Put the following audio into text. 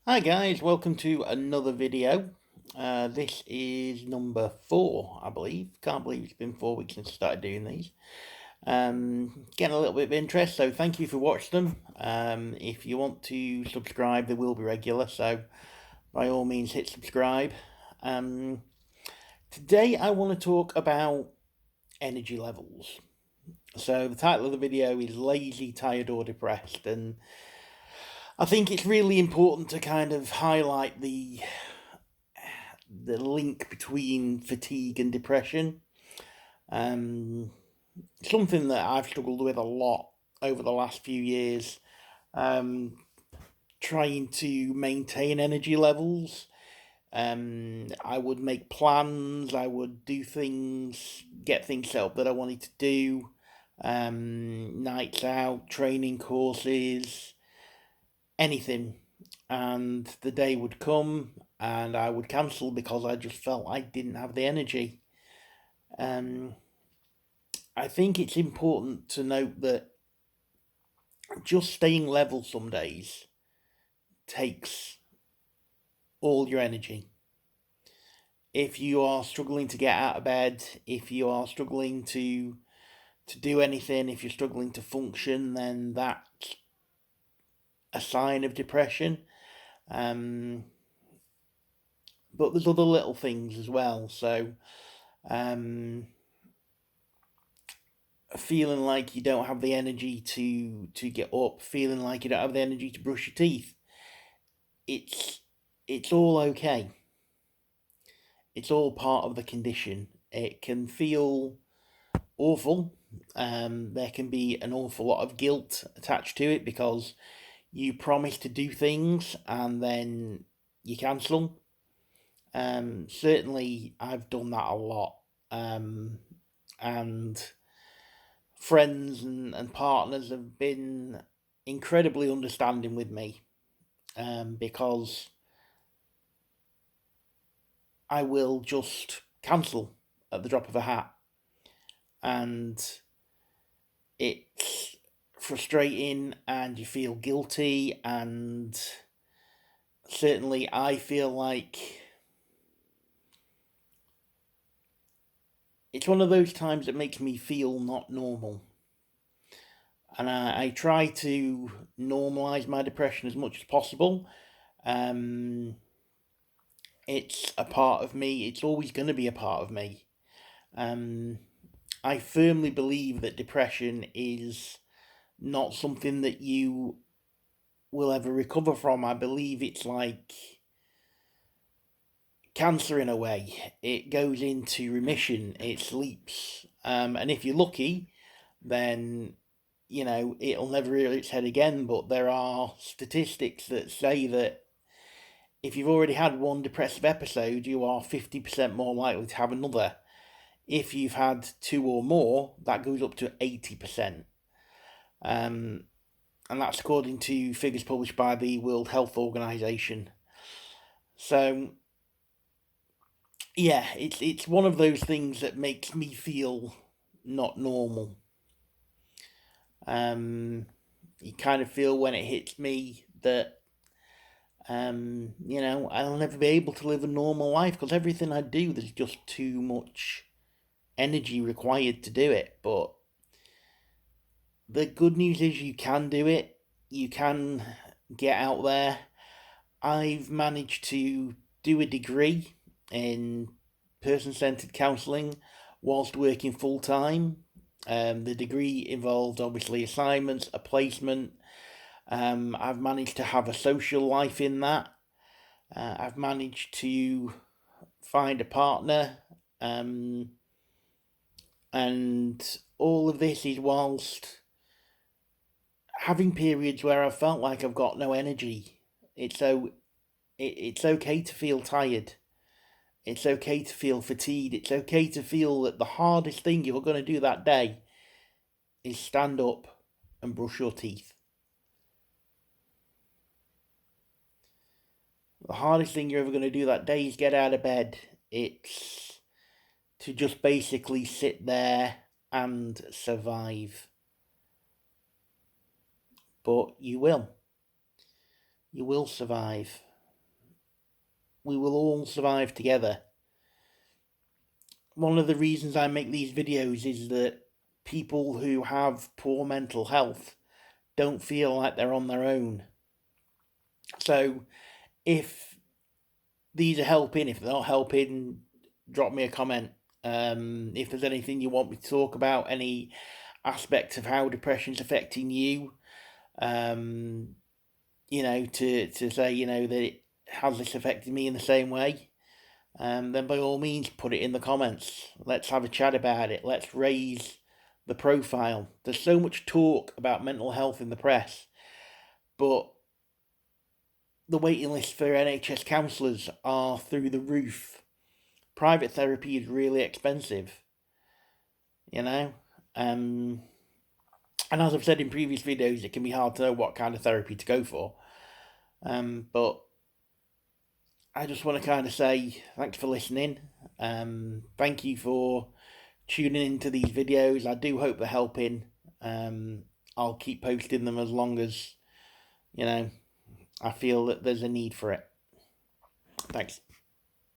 Hi guys, welcome to another video. This is number 4, I believe. Can't believe it's been 4 weeks since I started doing these. Getting a little bit of interest, so thank you for watching them. If you want to subscribe, they will be regular, so by all means hit subscribe. Today I want to talk about energy levels. So the title of the video is Lazy, Tired or Depressed, and I think it's really important to kind of highlight the link between fatigue and depression. Um, Something that I've struggled with a lot over the last few years. Um, Trying to maintain energy levels. I would make plans. I would do things, get things set up that I wanted to do. Nights out, training courses, anything. And the day would come and I would cancel because I just felt I didn't have the energy. Um, I think it's important to note that just staying level some days takes all your energy. If you are struggling to get out of bed, if you are struggling to do anything, if you're struggling to function, then that's a sign of depression. Um, but there's other little things as well. So um, feeling like you don't have the energy to get up, feeling like you don't have the energy to brush your teeth, it's it's all okay. It's all part of the condition. It can feel awful. There can be an awful lot of guilt attached to it because you promise to do things and then you cancel. Certainly, I've done that a lot. And friends and partners have been incredibly understanding with me because I will just cancel at the drop of a hat. And it's frustrating and you feel guilty. And certainly, I feel like it's one of those times that makes me feel not normal. And I try to normalize my depression as much as possible. Um, it's a part of me, it's always going to be a part of me. Um, I firmly believe that depression is not something that you will ever recover from. I believe it's like cancer in a way. It goes into remission, it sleeps. And if you're lucky, then it'll never rear its head again. But there are statistics that say that if you've already had one depressive episode, you are 50% more likely to have another. If you've had two or more, that goes up to 80%. Um, and that's according to figures published by the World Health Organization. So, yeah, it's one of those things that makes me feel not normal. Um, you kind of feel when it hits me that I'll never be able to live a normal life because everything I do, there's just too much energy required to do it. But the good news is you can do it. You can get out there. I've managed to do a degree in person centered counselling whilst working full time. The degree involved obviously assignments, a placement. I've managed to have a social life in that. I've managed to find a partner. Um, and all of this is whilst having periods where I've felt like I've got no energy. It's okay to feel tired. It's okay to feel fatigued. It's okay to feel that the hardest thing you're going to do that day is stand up and brush your teeth. The hardest thing you're ever going to do that day is get out of bed. It's to just basically sit there and survive. But you will. You will survive. we will all survive together. One of the reasons I make these videos is that people who have poor mental health don't feel like they're on their own. So if these are helping, if they're not helping, drop me a comment. If there's anything you want me to talk about, any aspects of how depression's affecting you, to say, that has this affected me in the same way, then by all means put it in the comments. Let's have a chat about it. Let's raise the profile. There's so much talk about mental health in the press, but the waiting list for NHS counsellors are through the roof. Private therapy is really expensive, and as I've said in previous videos, it can be hard to know what kind of therapy to go for. But I just want to kind of say thanks for listening. Thank you for tuning into these videos. I do hope they're helping. I'll keep posting them as long as, I feel that there's a need for it. Thanks.